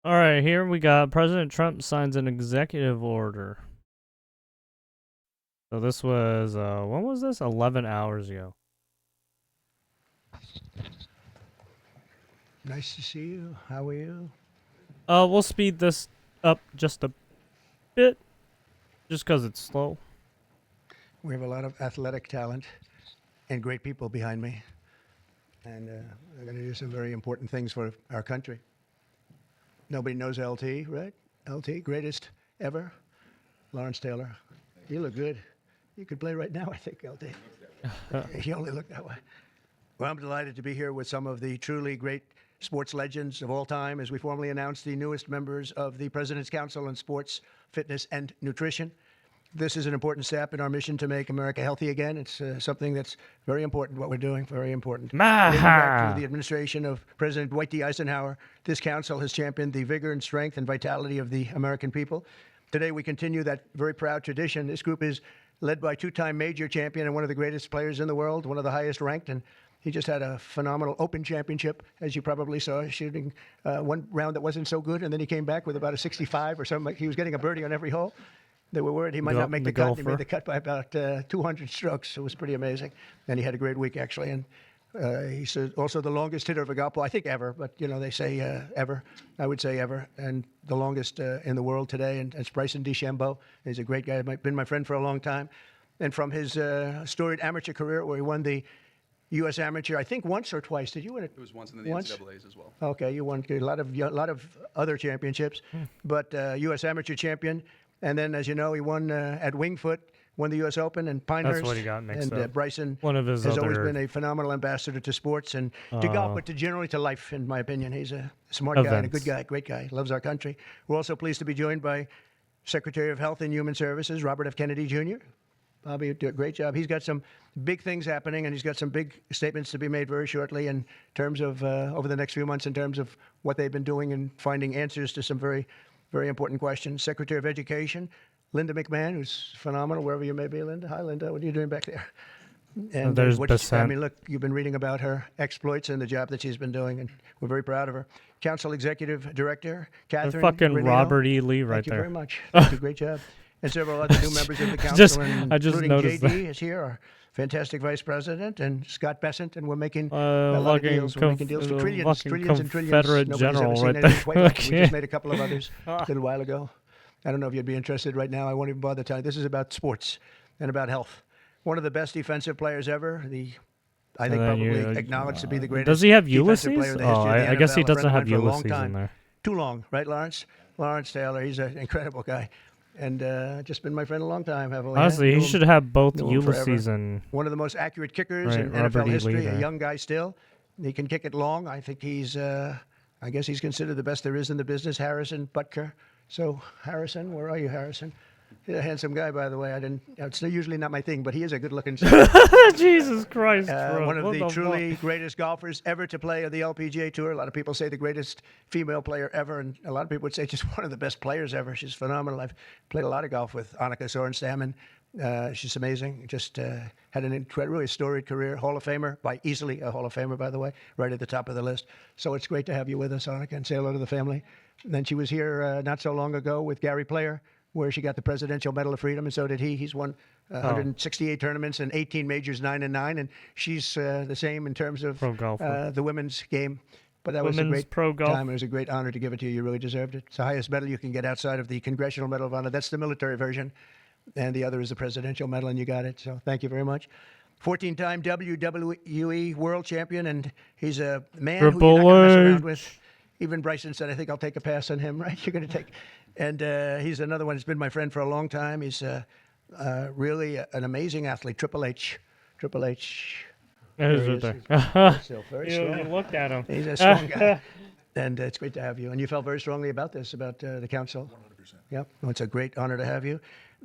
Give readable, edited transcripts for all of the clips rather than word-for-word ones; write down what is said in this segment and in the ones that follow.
All right, here we got President Trump signs an executive order. So this was, when was this? 11 hours ago. Nice to see you. How are you? We'll speed this up just a bit, just because it's slow. We have a lot of athletic talent and great people behind me. And they're going to do some very important things for our country. Nobody knows LT, right? LT, greatest ever. Lawrence Taylor. You look good. You could play right now, I think, LT. You only look that way. Well, I'm delighted to be here with some of the truly great sports legends of all time as we formally announce the newest members of the President's Council on Sports, Fitness, and Nutrition. This is an important step in our mission to make America healthy again. It's something that's very important, what we're doing, very important. Dating back to the administration of President Dwight D. Eisenhower, this council has championed the vigor and strength and vitality of the American people. Today, we continue that very proud tradition. This group is led by two-time major champion and one of the greatest players in the world, one of the highest ranked, and he just had a phenomenal Open Championship, as you probably saw, shooting one round that wasn't so good, and then he came back with about a 65 or something. He was getting a birdie on every hole. They were worried he might not make the cut. He made the cut by about 200 strokes. It was pretty amazing. And he had a great week, actually. And he's also the longest hitter of a golf ball, I think ever, but, you know, they say ever. I would say ever. And the longest in the world today. And it's Bryson DeChambeau. He's a great guy. Been my friend for a long time. And from his storied amateur career where he won the U.S. Amateur, I think once or twice. Did you win it? It was once in the NCAAs as well. Okay, you won a lot of other championships. But U.S. Amateur champion. And then, as you know, he won at Winged Foot, won the U.S. Open and Pinehurst. That's what he got mixed and up. Bryson One of his has other always been a phenomenal ambassador to sports and to golf, but to generally to life, in my opinion. He's a smart guy and a good guy, great guy, loves our country. We're also pleased to be joined by Secretary of Health and Human Services, Robert F. Kennedy Jr. Bobby, you do a great job. He's got some big things happening, and he's got some big statements to be made very shortly in terms of, over the next few months, in terms of what they've been doing and finding answers to some very, very important questions. Secretary of Education, Linda McMahon, who's phenomenal, wherever you may be, Linda. Hi, Linda. What are you doing back there? And there's I mean, look, you've been reading about her exploits and the job that she's been doing, and we're very proud of her. Council Executive Director, Catherine fucking Renino. Robert E. Lee right Thank you there. very much. Thank you. Great job. And several other new members of the council, I just including noticed JD is here, our fantastic vice president, and Scott Besant, and we're making a lot of deals. We're making deals for trillions and trillions. Confederate Nobody's general ever seen right anything quite there. like it. We just made a couple of others a little while ago. I don't know if you'd be interested right now. I won't even bother telling you. This is about sports and about health. One of the best defensive players ever. I think probably acknowledged to be the greatest. Does he have defensive Ulysses? player in the history of the I guess he NFL, a friend doesn't of have mine for a long Ulysses time. in there. Too long, right, Lawrence? Lawrence Taylor. He's an incredible guy. And just been my friend a long time. Honestly, he should have both knew him Ulysses forever. and One of the most accurate kickers in Robert NFL E. history. Lee A there. young guy still. He can kick it long. I think I guess he's considered the best there is in the business. Harrison Butker. So Harrison, where are you, Harrison? He's a handsome guy, by the way. It's usually not my thing, but he is a good-looking Jesus Christ, bro. one of What the fuck? truly greatest golfers ever to play on the LPGA Tour. A lot of people say the greatest female player ever, and a lot of people would say just one of the best players ever. She's phenomenal. I've played a lot of golf with Annika Sorenstam, and she's amazing. Just had an really storied career. Hall of Famer, easily a Hall of Famer, by the way, right at the top of the list. So it's great to have you with us, Annika, and say hello to the family. And then she was here not so long ago with Gary Player, where she got the Presidential Medal of Freedom, and so did he. He's won 168 tournaments and 18 majors, 9-9, and she's the same in terms of the women's game. But that was a great time. It was a great honor to give it to you. You really deserved it. It's the highest medal you can get outside of the Congressional Medal of Honor. That's the military version, and the other is the Presidential Medal, and you got it. So thank you very much. 14-time WWE World Champion, and he's a man who you're not going to mess around with. Even Bryson said, I think I'll take a pass on him, right? You're going to take. And he's another one who's been my friend for a long time. He's really an amazing athlete. Triple H. There's right there. Still very strong. You looked at him. He's a strong guy. And it's great to have you. And you felt very strongly about this, about the council. 100%. Yep. Well, it's a great honor to have you.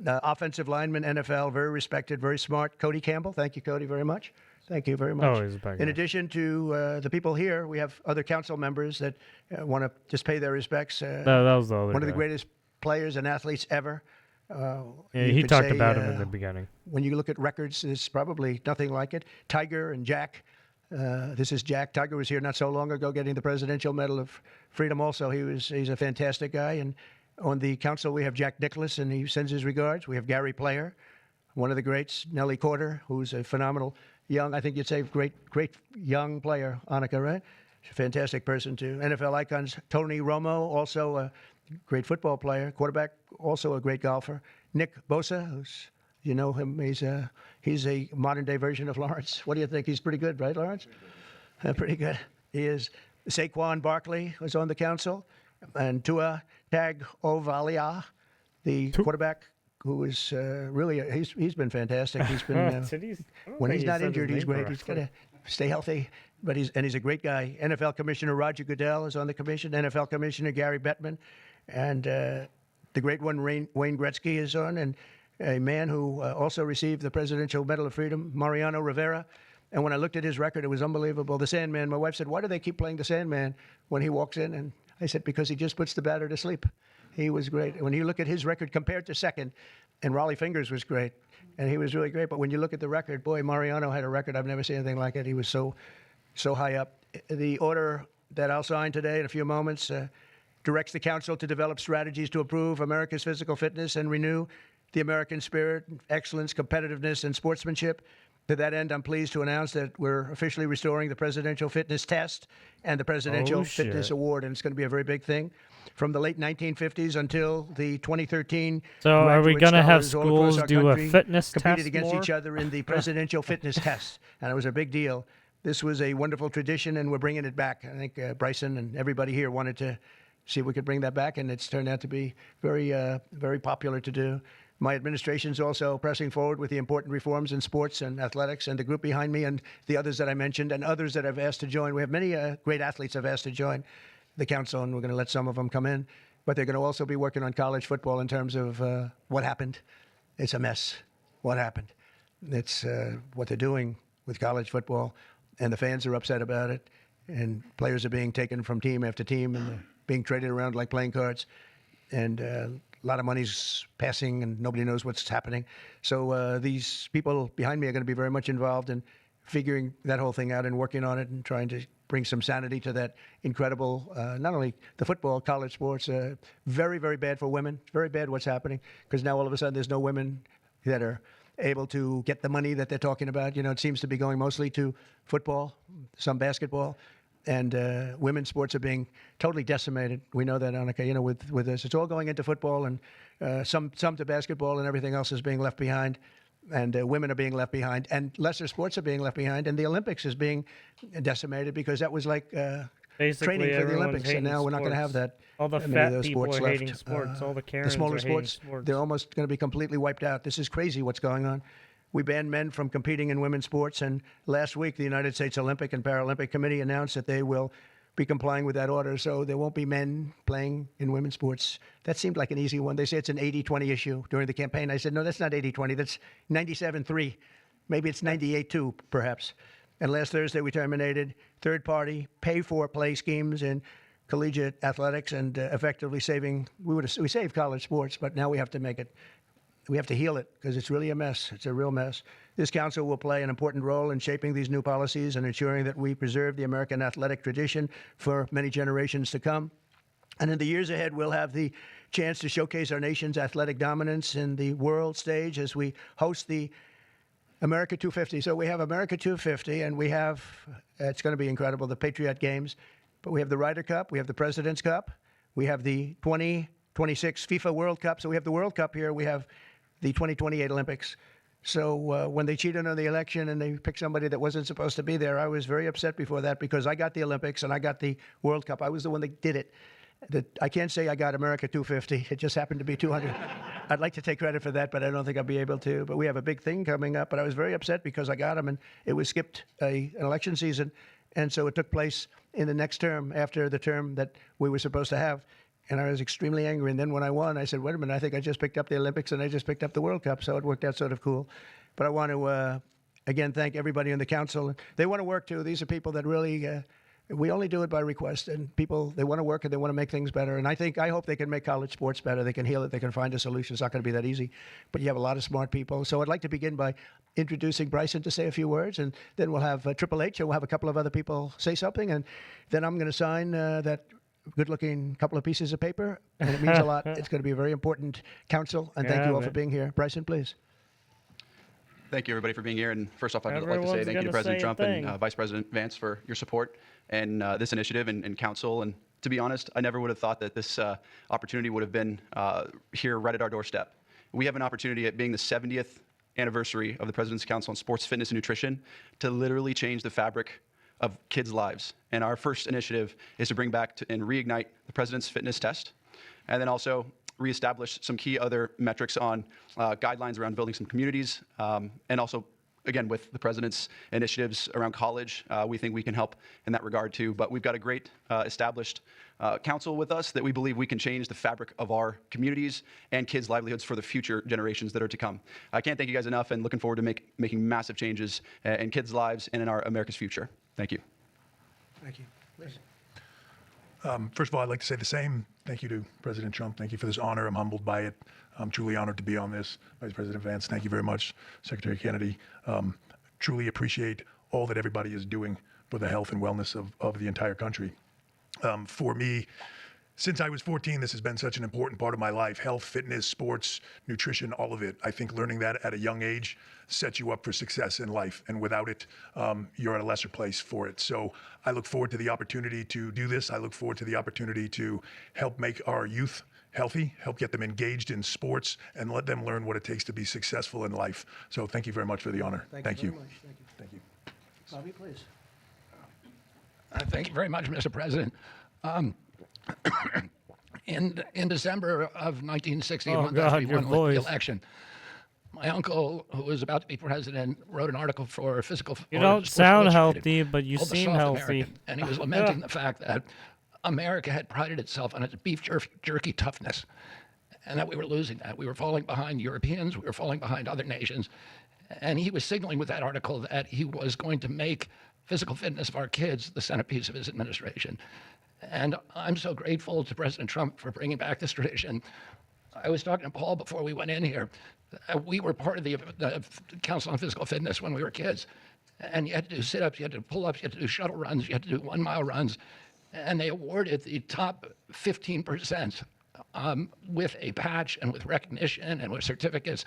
Offensive lineman, NFL, very respected, very smart. Cody Campbell. Thank you, Cody, very much. Thank you very much. He's back In addition to the people here, we have other council members that want to just pay their respects. that was the other one of the guy. greatest players and athletes ever. Yeah, he talked about him in the beginning. When you look at records, there's probably nothing like it. Tiger and Jack, This is Jack. Tiger was here not so long ago getting the Presidential Medal of Freedom also. He's a fantastic guy. And on the council, we have Jack Nicklaus, and he sends his regards. We have Gary Player, one of the greats, Nellie Corder, who's a phenomenal young, I think you'd say great young player, Annika, right? She's a fantastic person, too. NFL icons, Tony Romo, also a great football player. Quarterback, also a great golfer. Nick Bosa, who's, you know him, he's a modern-day version of Lawrence. What do you think? He's pretty good, right, Lawrence? Pretty good. He is. Saquon Barkley was on the council. And Tua Tagovailoa, the quarterback, who is really, he's been fantastic. He's been, when he's not injured, he's great. He's got to stay healthy. But he's a great guy. NFL Commissioner Roger Goodell is on the commission. NFL Commissioner Gary Bettman. And the great one, Wayne Gretzky, is on. And a man who also received the Presidential Medal of Freedom, Mariano Rivera. And when I looked at his record, it was unbelievable. The Sandman, my wife said, why do they keep playing the Sandman when he walks in? And I said, because he just puts the batter to sleep. He was great. When you look at his record compared to second, and Raleigh Fingers was great, and he was really great. But when you look at the record, boy, Mariano had a record. I've never seen anything like it. He was so high up. The order that I'll sign today in a few moments directs the council to develop strategies to improve America's physical fitness and renew the American spirit, excellence, competitiveness, and sportsmanship. To that end, I'm pleased to announce that we're officially restoring the Presidential Fitness Test and the Presidential Fitness Award, and it's going to be a very big thing. From the late 1950s until the 2013, so are we going to have schools do a fitness test competed against each other in the Presidential Fitness Test, and it was a big deal. This was a wonderful tradition, and we're bringing it back. I think Bryson and everybody here wanted to see if we could bring that back, and it's turned out to be very popular to do. My administration is also pressing forward with the important reforms in sports and athletics, and the group behind me and the others that I mentioned and others that I've asked to join. We have many great athletes I've asked to join the council, and we're going to let some of them come in. But they're going to also be working on college football in terms of what happened. It's a mess. What happened? It's what they're doing with college football, and the fans are upset about it, and players are being taken from team after team, and they're being traded around like playing cards. And a lot of money's passing, and nobody knows what's happening. So these people behind me are going to be very much involved in figuring that whole thing out and working on it and trying to bring some sanity to that incredible, not only the football, college sports, very, very bad for women. Very bad what's happening, because now all of a sudden there's no women that are able to get the money that they're talking about. You know, it seems to be going mostly to football, some basketball. And women's sports are being totally decimated. We know that, Annika. You know, with this, it's all going into football, and some to basketball, and everything else is being left behind. And women are being left behind, and lesser sports are being left behind, and the Olympics is being decimated because that was like training for the Olympics, and now we're not going to have that. All the fat people are hating sports. All the Karens the smaller are sports, they're almost going to be completely wiped out. This is crazy what's going on. We banned men from competing in women's sports, and last week the United States Olympic and Paralympic Committee announced that they will be complying with that order, so there won't be men playing in women's sports. That seemed like an easy one. They say it's an 80-20 issue during the campaign. I said, no, that's not 80-20. That's 97-3. Maybe it's 98-2, perhaps. And last Thursday we terminated third-party pay-for-play schemes in collegiate athletics and effectively we saved college sports, but now we have to heal it because it's really a mess. It's a real mess. This council will play an important role in shaping these new policies and ensuring that we preserve the American athletic tradition for many generations to come. And in the years ahead, we'll have the chance to showcase our nation's athletic dominance in the world stage as we host the America 250. So we have America 250, and we have, it's going to be incredible, the Patriot Games. But we have the Ryder Cup, we have the President's Cup, we have the 2026 FIFA World Cup. So we have the World Cup here, we have the 2028 Olympics. So when they cheated on the election and they picked somebody that wasn't supposed to be there, I was very upset before that because I got the Olympics and I got the World Cup. I was the one that did it. I can't say I got America 250. It just happened to be 200. I'd like to take credit for that, but I don't think I'll be able to. But we have a big thing coming up. But I was very upset because I got them, and it was skipped an election season. And so it took place in the next term after the term that we were supposed to have. And I was extremely angry. And then when I won, I said, wait a minute, I think I just picked up the Olympics and I just picked up the World Cup. So it worked out sort of cool. But I want to, again, thank everybody in the council. They want to work, too. These are people that really we only do it by request, and people, they want to work and they want to make things better. And I hope they can make college sports better. They can heal it. They can find a solution. It's not going to be that easy, but you have a lot of smart people. So I'd like to begin by introducing Bryson to say a few words, and then we'll have Triple H, and we'll have a couple of other people say something, and then I'm going to sign that good-looking couple of pieces of paper, and it means a lot. It's going to be a very important council, and thank you all for being here. Bryson, please. Thank you, everybody, for being here. And first off, I'd like to say thank you to President Trump and Vice President Vance for your support and this initiative and council. And to be honest, I never would have thought that this opportunity would have been here right at our doorstep. We have an opportunity at being the 70th anniversary of the President's Council on Sports, Fitness, and Nutrition to literally change the fabric of kids' lives. And our first initiative is to bring back and reignite the President's Fitness Test, and then also reestablish some key other metrics on guidelines around building some communities, and also, again, with the President's initiatives around college, we think we can help in that regard too. But we've got a great established council with us that we believe we can change the fabric of our communities and kids' livelihoods for the future generations that are to come. I can't thank you guys enough, and looking forward to making massive changes in kids' lives and in our America's future. Thank you. Thank you. Please. First of all, I'd like to say the same. Thank you to President Trump. Thank you for this honor. I'm humbled by it. I'm truly honored to be on this. Vice President Vance, thank you very much. Secretary Kennedy, truly appreciate all that everybody is doing for the health and wellness of the entire country. For me, since I was 14, this has been such an important part of my life. Health, fitness, sports, nutrition, all of it. I think learning that at a young age sets you up for success in life. And without it, you're at a lesser place for it. So I look forward to the opportunity to do this. I look forward to the opportunity to help make our youth healthy, help get them engaged in sports, and let them learn what it takes to be successful in life. So thank you very much for the honor. Thank you. Very much. Thank you. Bobby, please. Thank you very much, Mr. President. In December of 1960, Oh, after God, we your won voice. the election, my uncle, who was about to be president, wrote an article for Physical. You or don't Sports sound Illustrated healthy, but you called The seem Soft healthy. American, and he was lamenting the fact that America had prided itself on its beef jerky toughness, and that we were losing that. We were falling behind Europeans. We were falling behind other nations. And he was signaling with that article that he was going to make physical fitness of our kids the centerpiece of his administration. And I'm so grateful to President Trump for bringing back this tradition. I was talking to Paul before we went in here. We were part of the Council on Physical Fitness when we were kids. And you had to do sit-ups, you had to do pull-ups, you had to do shuttle runs, you had to do 1 mile runs. And they awarded the top 15% with a patch and with recognition and with certificates.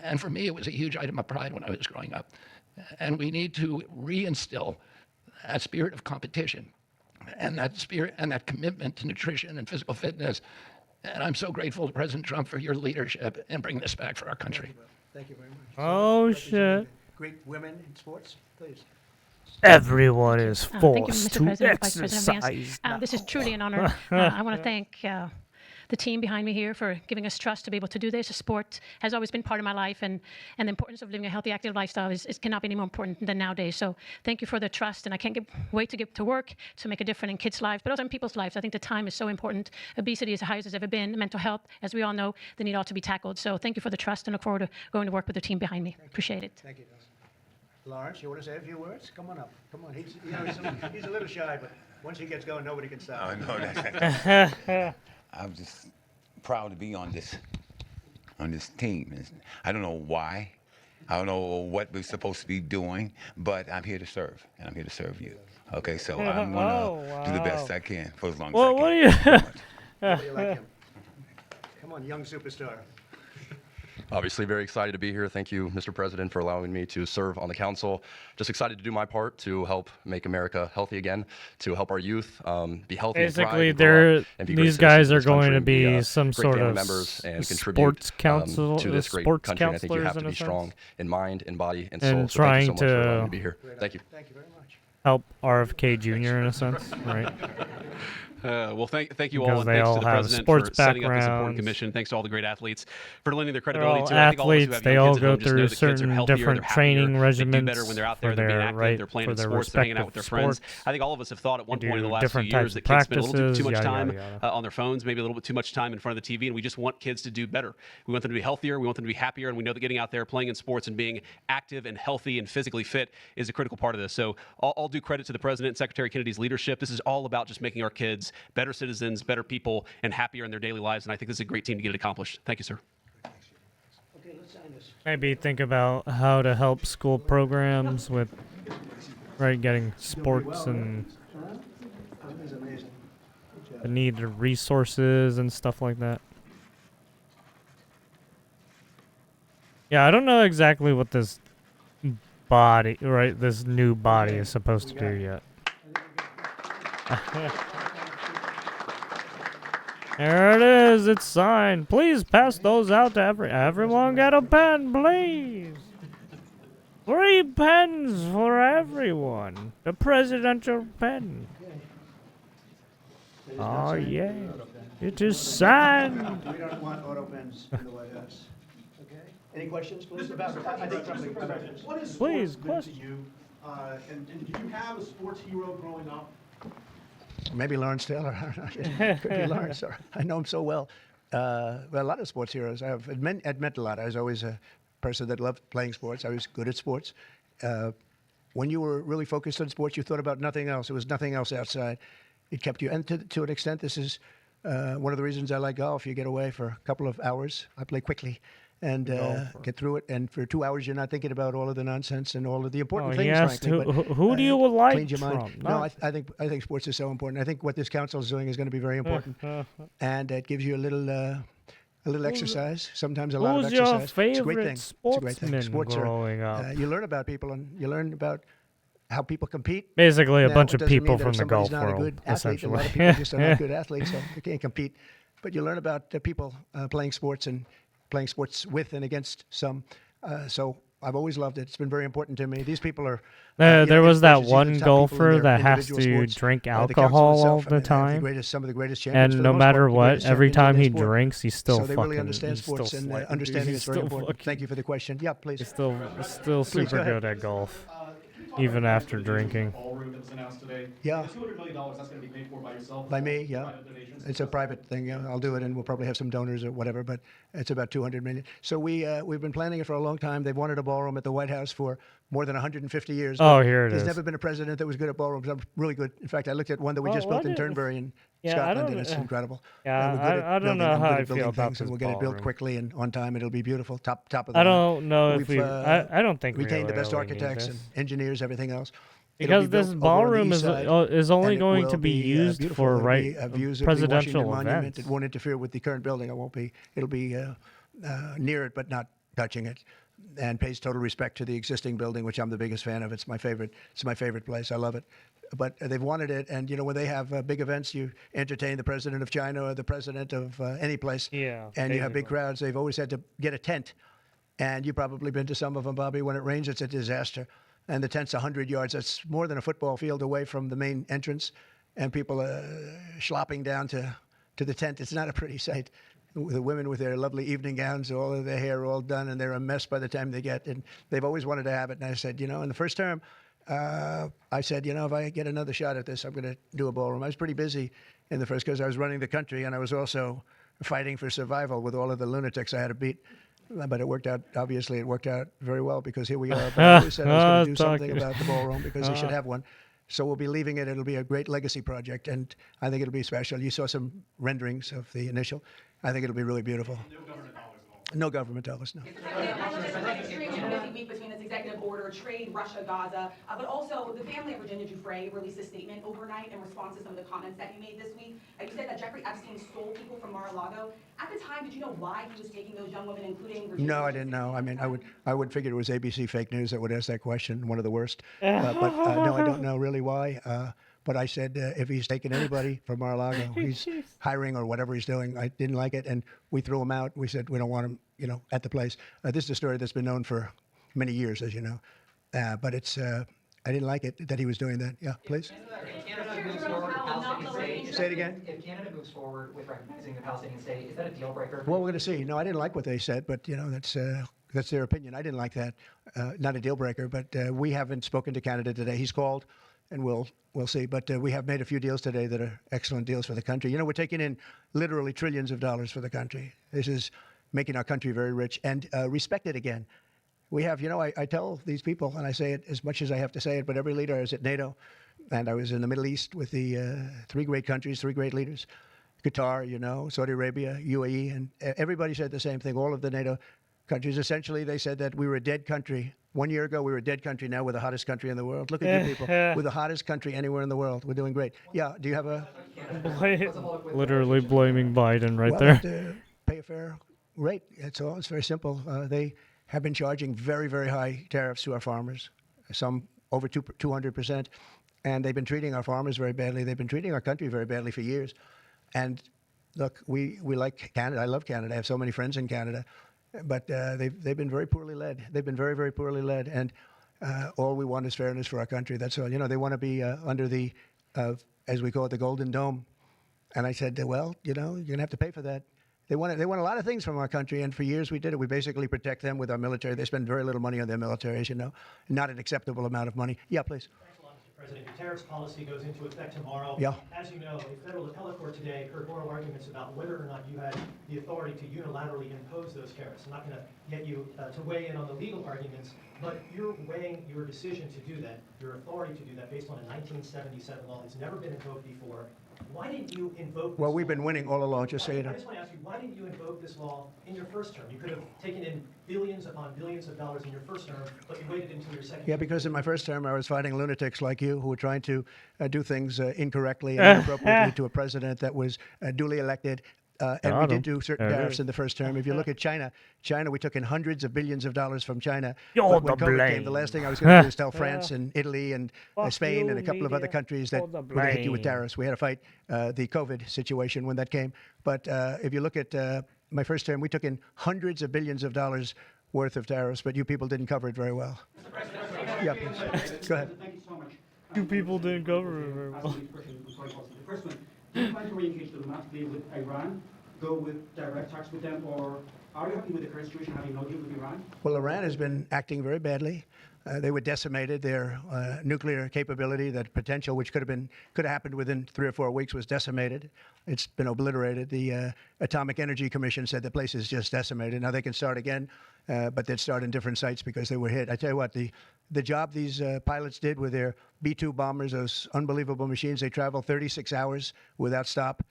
And for me, it was a huge item of pride when I was growing up. And we need to reinstill that spirit of competition and that spirit and that commitment to nutrition and physical fitness. And I'm so grateful to President Trump for your leadership in bringing this back for our country. Thank you very much. Oh, Representing shit. Great women in sports, please. Everyone is Thank you, forced Mr. to President, Vice President Vance. exercise. This is truly an honor. I want to thank the team behind me here for giving us trust to be able to do this. Sport has always been part of my life, and the importance of living a healthy, active lifestyle cannot be any more important than nowadays. So thank you for the trust, and I can't wait to get to work to make a difference in kids' lives, but also in people's lives. I think the time is so important. Obesity is the highest it's ever been. Mental health, as we all know, they need all to be tackled. So thank you for the trust, and look forward to going to work with the team behind me. Appreciate it. Thank you, Dustin. Lawrence, you want to say a few words? Come on up. Come on. He's a little shy, but once he gets going, nobody can stop I him. know that. I'm just proud to be on this team. I don't know why. I don't know what we're supposed to be doing, but I'm here to serve, and I'm here to serve you. Okay, so I'm gonna do the best I can for as long as I can. What do you? How do you like him? Come on, young superstar. Obviously very excited to be here. Thank you, Mr. President, for allowing me to serve on the council. Just excited to do my part to help make America healthy again, to help our youth be healthy Basically, and thrive and grow up and be great these guys citizens are of this going country to and be some great sort family of members and contribute sports council, to this great sports country. And I think you have counselors to in be a sense, strong in mind, in body, and And soul. So thank you so trying much for allowing me to- to be here. Thank you. Thank you very much. help RFK Jr. in a sense, right? Well, thank you Because all, and they thanks all to the have president sports for setting up this important backgrounds. commission. Thanks to all the great athletes for lending their They're credibility all to it. I think all of us who athletes. have They young all kids at go home just know through that kids are certain healthier, they're different happier, training they do better when regimens they're out for there, they're being their active, they're playing for in their sports, they're hanging out with respective their friends. sports. I think all of us have thought at one They point in the do last few different years types that of kids spend a little too practices, much yada, time yada, yada. on their phones, maybe a little bit too much time in front of the TV, and we just want kids to do better. We want them to be healthier, we want them to be happier, and we know that getting out there, playing in sports, and being active and healthy and physically fit is a critical part of this. So all due credit to the President and Secretary Kennedy's leadership. This is all about just making our kids better citizens, better people, and happier in their daily lives, and I think this is a great team to get it accomplished. Thank you, sir. Okay, let's sign this. Maybe think about how to help school programs with, right, getting sports and This is amazing. Good the job. need of resources and stuff like that. Yeah, I don't know exactly what this body, right, this new body is supposed to do yet. There it is, it's signed. Please pass those out to everyone. Get a pen, please. 3 pens for everyone. The presidential pen. It is not Oh signed. yeah, it is signed. We don't want auto pens in the White House. Okay. Any questions, please? What is Please, sports meant to question. you? And did you have a sports hero growing up? Maybe Lawrence Taylor. Could be Lawrence. I know him so well. Well, a lot of sports heroes. It meant a lot. I was always a person that loved playing sports. I was good at sports. When you were really focused on sports, you thought about nothing else. There was nothing else outside. It kept you. And to an extent, this is one of the reasons I like golf. You get away for a couple of hours. I play quickly and get through it. And for 2 hours, you're not thinking about all of the nonsense and all of the important things. He asked frankly, who do you like cleans your mind. Trump? No, I think sports is so important. I think what this council is doing is going to be very important, and it gives you a little exercise. Sometimes a lot of Who's exercise. your It's a great favorite thing. It's a great thing. sportsman Sports growing up? you learn about people and you learn about how people compete. Basically, a Now, bunch it of doesn't people mean that from if the somebody's golf not a world, good athlete, a essentially. lot of people just are not good athletes, so they can't compete. But you learn about people playing sports and playing sports with and against some. So I've always loved it. It's been very important to me. These people are. There was that inspirations. These are one the top people in golfer their that has individual to sports. drink The council alcohol all itself, I the mean, they have time, some of the greatest champions. and for no the most matter part, the what, greatest every champions in time their he sport. drinks, he's still So they fucking. really understand he's still sports, and slightly- understanding he's is very still important. fucking- Thank you for the question. Yeah, please. He's still Please, super go ahead. good at golf, Can you talk even about after the donation drinking. ballroom that was announced today? Yeah. The $200 million, that's going to be paid for by yourself? By me, yeah. Private donations? It's a private thing. Yeah, I'll do it, and we'll probably have some donors or whatever. But it's about 200 million. So we've been planning it for a long time. They've wanted a ballroom at the White House for more than 150 years. Oh, but here it There's is. never been a president that was good at ballrooms. I'm really good. In fact, I looked at one that we Well, just built what in is- Turnberry in Yeah, I Scotland, don't- and it's incredible. Yeah, we're good at I don't building. know I'm how good I at building feel about things, and this we'll get it built ballroom. quickly and on time. It'll be beautiful. Top of the I line. don't know if We've, I don't think we retained the best really need architects and this. engineers, everything else. Because this ballroom is only and it going will to be used beautiful. for It'll right be, views of the presidential Washington Monument. events. It won't interfere with the current building. It won't be. It'll be near it, but not touching it, and pays total respect to the existing building, which I'm the biggest fan of. It's my favorite. It's my favorite place. I love it. But they've wanted it, and when they have big events, you entertain the president of China or the president of any place, Yeah, and you have big basically. crowds. They've always had to get a tent. And you've probably been to some of them, Bobby. When it rains, it's a disaster. And the tent's 100 yards. That's more than a football field away from the main entrance. And people are slopping down to the tent. It's not a pretty sight. The women with their lovely evening gowns, all of their hair all done, and they're a mess by the time they get. And they've always wanted to have it. And I said, in the first term, I said, if I get another shot at this, I'm going to do a ballroom. I was pretty busy in the first because I was running the country, and I was also fighting for survival with all of the lunatics I had to beat. But it worked out, obviously, it worked out very well because here we are. But I always said I was going to do something about the ballroom because they should have one. So we'll be leaving it. It'll be a great legacy project, and I think it'll be special. You saw some renderings of the initial. I think it'll be really beautiful. No government dollars, no. Busy week between this executive order, trade, Russia, Gaza, but also the family of Virginia Giuffre released a statement overnight in response to some of the comments that you made this week. You said that Jeffrey Epstein stole people from Mar-a-Lago. At the time, did you know why he was taking those young women, including Virginia? No, I didn't know. I mean, I would figure it was ABC fake news that would ask that question, one of the worst. But no, I don't know really why. But I said, if he's taking anybody from Mar-a-Lago, he's hiring or whatever he's doing. I didn't like it, and we threw him out. We said we don't want him, at the place. This is a story that's been known for many years, as you know. But it's, I didn't like it that he was doing that. Yeah, please. Canada moves forward with Palestinian state. Say it again. If Canada moves forward with recognizing the Palestinian state, is that a deal breaker? Well, we're going to see. No, I didn't like what they said, but that's their opinion. I didn't like that. Not a deal breaker, but we haven't spoken to Canada today. He's called, and we'll see. But we have made a few deals today that are excellent deals for the country. You know, we're taking in literally trillions of dollars for the country. This is making our country very rich and respected again. We have, I tell these people, and I say it as much as I have to say it, but every leader is at NATO, and I was in the Middle East with the three great countries, three great leaders, Qatar, Saudi Arabia, UAE, and everybody said the same thing. All of the NATO countries, essentially, they said that we were a dead country. 1 year ago, we were a dead country. Now we're the hottest country in the world. Look at you people. We're the hottest country anywhere in the world. We're doing great. Yeah, do you have a... Literally blaming Biden right well, there. To pay a fair rate. That's all. It's very simple. They have been charging very, very high tariffs to our farmers, some over 200%. And they've been treating our farmers very badly. They've been treating our country very badly for years. And look, we like Canada. I love Canada. I have so many friends in Canada. But they've been very poorly led. They've been very, very poorly led. And all we want is fairness for our country. That's all. They want to be under the, as we call it, the Golden Dome. And I said, well, you're going to have to pay for that. They want a lot of things from our country, and for years we did it. We basically protect them with our military. They spend very little money on their military, as you know, not an acceptable amount of money. Yeah, please. Thanks a lot, Mr. President. Your tariffs policy goes into effect tomorrow. Yeah. As you know, a federal appellate court today heard oral arguments about whether or not you had the authority to unilaterally impose those tariffs. I'm not going to get you to weigh in on the legal arguments, but you're weighing your decision to do that, your authority to do that, based on a 1977 law that's never been invoked before. Why didn't you invoke this Well, we've law? been winning all along, just say it. I just want to ask you, why didn't you invoke this law in your first term? You could have taken in billions upon billions of dollars in your first term, but you waited until your second Yeah, term. because in my first term, I was fighting lunatics like you who were trying to do things incorrectly and inappropriately to a president that was duly elected. And we did do certain tariffs in the first term. If you look at China, we took in hundreds of billions of dollars from China. You're But when the COVID came, blame. the last thing I was going to do is tell France and Italy and Spain you, and a couple of other media. countries that You're the we're going to hit you with blame. tariffs. We had to fight the COVID situation when that came. But if you look at my first term, we took in hundreds of billions of dollars worth of tariffs, but you people didn't cover it very well. Yeah, please. Go ahead. Thank you so much. You people didn't cover it very well. The first one, do you plan to re-engage diplomatically with Iran, go with direct talks with them, or are you happy with the current situation, having no deal with Iran? Well, Iran has been acting very badly. They were decimated. Their nuclear capability, that potential, which could have happened within 3 or 4 weeks, was decimated. It's been obliterated. The Atomic Energy Commission said the place is just decimated. Now they can start again, but they'd start in different sites because they were hit. I tell you what, the job these pilots did with their B-2 bombers, those unbelievable machines, they traveled 36 hours without stop.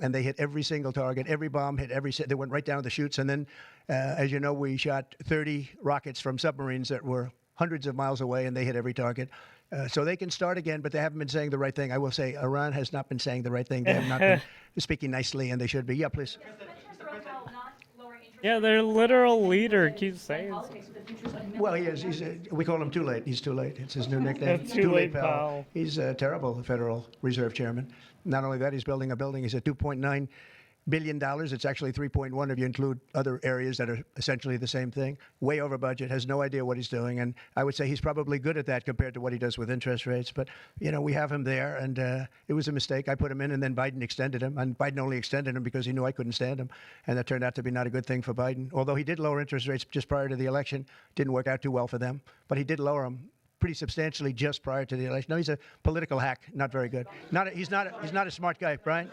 And they hit every single target. Every bomb hit they went right down the chutes. And then, as you know, we shot 30 rockets from submarines that were hundreds of miles away, and they hit every target. So they can start again, but they haven't been saying the right thing. I will say Iran has not been saying the right thing. They have not been speaking nicely, and they should be. Yeah, please. Yeah, their literal leader keeps saying. Well, he is. We call him Too Late. He's Too Late. It's his new nickname. Too Late Pal. He's a terrible Federal Reserve Chairman. Not only that, he's building a building. He's at $2.9 billion. It's actually 3.1 if you include other areas that are essentially the same thing. Way over budget. Has no idea what he's doing. And I would say he's probably good at that compared to what he does with interest rates. But, we have him there, and it was a mistake. I put him in, and then Biden extended him. And Biden only extended him because he knew I couldn't stand him. And that turned out to be not a good thing for Biden. Although he did lower interest rates just prior to the election. Didn't work out too well for them. But he did lower them pretty substantially just prior to the election. No, he's a political hack. Not very good. He's not a smart guy, Brian.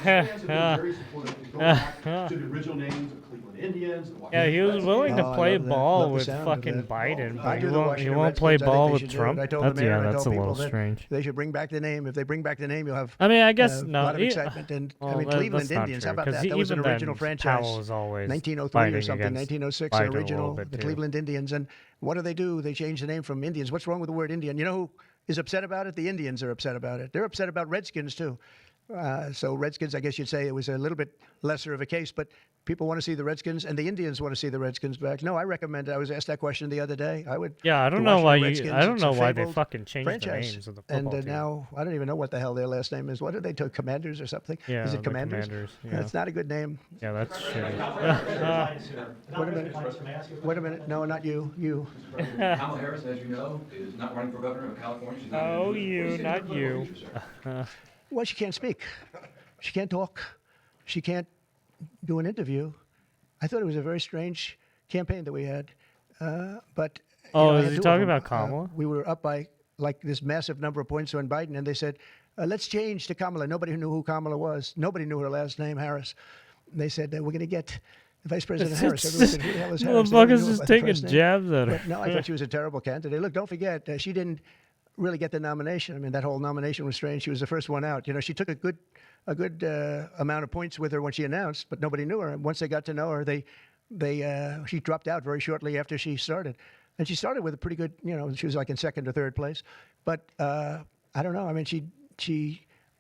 Very supportive of going back to the original names of Cleveland Indians. the Yeah, he was willing to Oh, I play love that. ball Love the with sound of fucking that. Biden, I but do he the won't Washington play Redskins. I think ball they with should do it. Trump. I told the mayor, I That's a told little people that strange. They should bring back the name. If they bring back the name, you'll have I mean, I guess a no. lot of excitement. And well, Cleveland that's not Indians, true, how about 'cause that? That was an even original then, franchise. Powell was always 1903 fighting or something, against 1906, Biden an a little original, bit, the too. Cleveland Indians. And what do? They changed the name from Indians. What's wrong with the word Indian? You know who is upset about it? The Indians are upset about it. They're upset about Redskins, too. So Redskins, I guess you'd say it was a little bit lesser of a case, but people want to see the Redskins, and the Indians want to see the Redskins back. No, I recommend it. I was asked that question the other day. I would. Yeah, I don't the know why Washington you. Redskins, I don't it's a know why they fabled fucking changed the franchise. names of the And football team. now I don't even know what the hell their last name is. What did they take? Commanders or something? Yeah, is it the Commanders? Yeah. That's not a good name. Yeah, that's shitty. Wait a minute. Wait a minute. No, not you. You. Kamala Harris, as you know, is not running for governor of California. She's not Oh, gonna do it. you, What do see not for political you. future, sir? Well, she can't speak. She can't talk. She can't do an interview. I thought it was a very strange campaign that we had. But Oh, I is had he two of talking them. about Kamala? We were up by like this massive number of points on Biden, and they said, let's change to Kamala. Nobody knew who Kamala was. Nobody knew her last name, Harris. And they said, we're going to get Vice President Harris. Everyone said, who the hell is Harris? Motherfuckers just taking jabs at her. But no, I thought she was a terrible candidate. Look, don't forget, she didn't really get the nomination. I mean, that whole nomination was strange. She was the first one out. You know, she took a good amount of points with her when she announced, but nobody knew her. And once they got to know her, she dropped out very shortly after she started. And she started with a pretty good, you know, she was like in second or third place. But I don't know. I mean,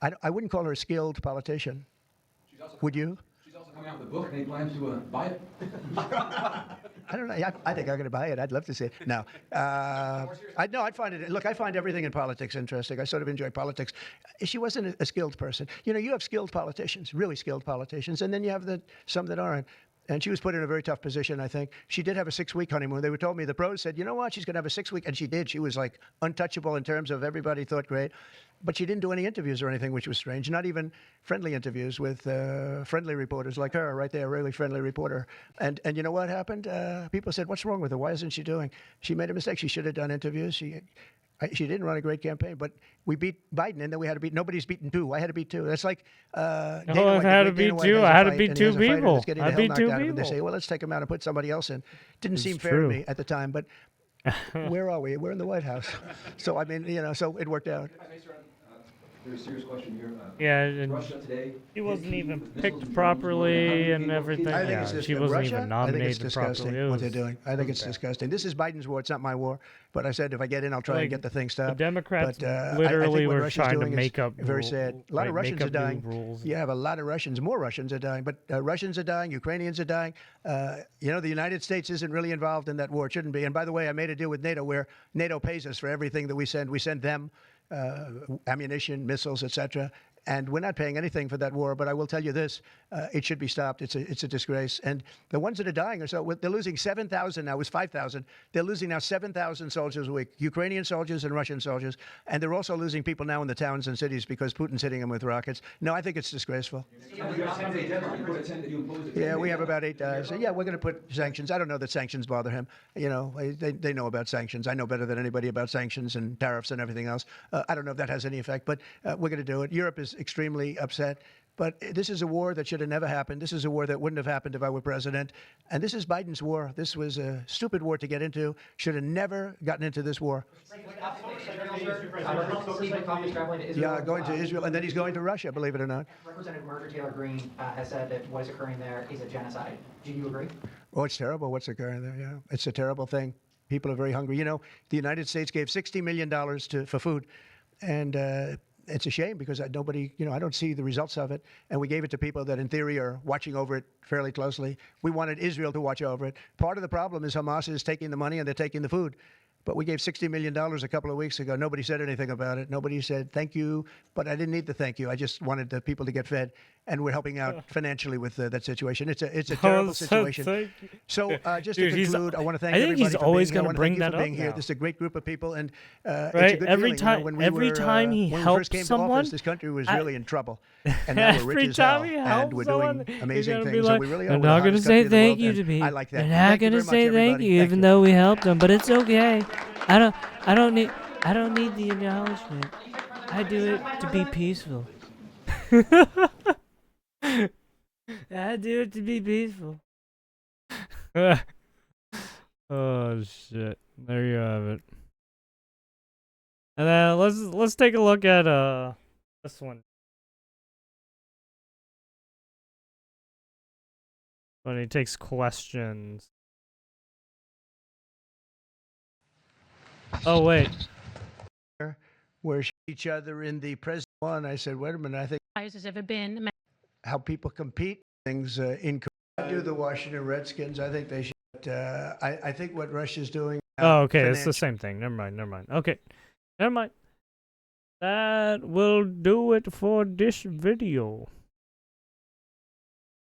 I wouldn't call her a skilled politician. Would you? She's also coming out with a book. Any plans to buy it? I don't know. I think I'm going to buy it. I'd love to see it. No. I'd find it. Look, I find everything in politics interesting. I sort of enjoy politics. She wasn't a skilled person. You know, you have skilled politicians, really skilled politicians, and then you have some that aren't. And she was put in a very tough position, I think. She did have a 6-week honeymoon. They were told me, the pros said, you know what, she's going to have a 6-week. And she did. She was like untouchable in terms of everybody thought great. But she didn't do any interviews or anything, which was strange. Not even friendly interviews with friendly reporters like her right there, a really friendly reporter. And you know what happened? People said, what's wrong with her? Why isn't she doing? She made a mistake. She should have done interviews. She didn't run a great campaign, but we beat Biden, and then we had to beat. Nobody's beaten two. I had to beat two. That's like. I had to beat two. I had to beat two people. I beat two people. They say, well, let's take him out and put somebody else in. Didn't seem fair to me at the time, but where are we? We're in the White House. So I mean, you know, so it worked out. Very serious question here. Yeah, and Russia today. she wasn't even picked properly and everything. I think Yeah, it's she wasn't Russia, even nominated I think it's disgusting properly. what they're doing. I think it's disgusting. This is Biden's war. It's not my war. But I said if I get in, I'll try and get the thing stopped. The Democrats but, I literally think what were Russia's trying to doing make is up very sad. A lot of Russians are dying. Rules. You have a lot of Russians. More Russians are dying. But Russians are dying. Ukrainians are dying. You know, the United States isn't really involved in that war. It shouldn't be. And by the way, I made a deal with NATO where NATO pays us for everything that we send. We send them ammunition, missiles, etc. And we're not paying anything for that war. But I will tell you this: it should be stopped. It's a disgrace. And the ones that are dying are they're losing 7,000 now. It was 5,000. They're losing now 7,000 soldiers a week, Ukrainian soldiers and Russian soldiers. And they're also losing people now in the towns and cities because Putin's hitting them with rockets. No, I think it's disgraceful. Yeah, we have about 8 days. So yeah, we're going to put sanctions. I don't know that sanctions bother him. You know, they know about sanctions. I know better than anybody about sanctions and tariffs and everything else. I don't know if that has any effect, but we're going to do it. Europe is extremely upset. But this is a war that should have never happened. This is a war that wouldn't have happened if I were president. And this is Biden's war. This was a stupid war to get into. Should have never gotten into this war. Yeah, going to Israel. And then he's going to Russia, believe it or not. Representative Margaret Taylor Greene has said that what is occurring there is a genocide. Do you agree? Oh, it's terrible what's occurring there, yeah. It's a terrible thing. People are very hungry. You know, the United States gave $60 million for food. And it's a shame because nobody, you know, I don't see the results of it. And we gave it to people that in theory are watching over it fairly closely. We wanted Israel to watch over it. Part of the problem is Hamas is taking the money and they're taking the food. But we gave $60 million a couple of weeks ago. Nobody said anything about it. Nobody said thank you. But I didn't need the thank you. I just wanted the people to get fed. And we're helping out financially with that situation. It's a terrible situation. So just to conclude, I want to thank everybody he's always going to bring that for up being here. now. This is a great group of people. And it's a Right? good Every feeling. time, You know, when every time he when we helps first came to someone, office, this country was really in trouble. And now we're rich every as hell. time he And helps we're someone, doing you're amazing gonna be things. like, So we really are they're the not going to hottest country say in the thank world, you and to me. I like that. They're Thank not you going to very much, say thank everybody. you, Thank even you. though we helped them. But it's okay. I don't need the acknowledgement. I do it to be peaceful. I do it to be peaceful. Oh shit! There you have it. And then let's take a look at this one. When he takes questions. Oh wait. Where each other in the president one, I said, wait a minute, I think Has ever been. how people compete things in. I do the Washington Redskins. I think they should. I think what Russia's doing. Oh, okay, it's the same thing. Never mind. Okay, never mind. That will do it for this video.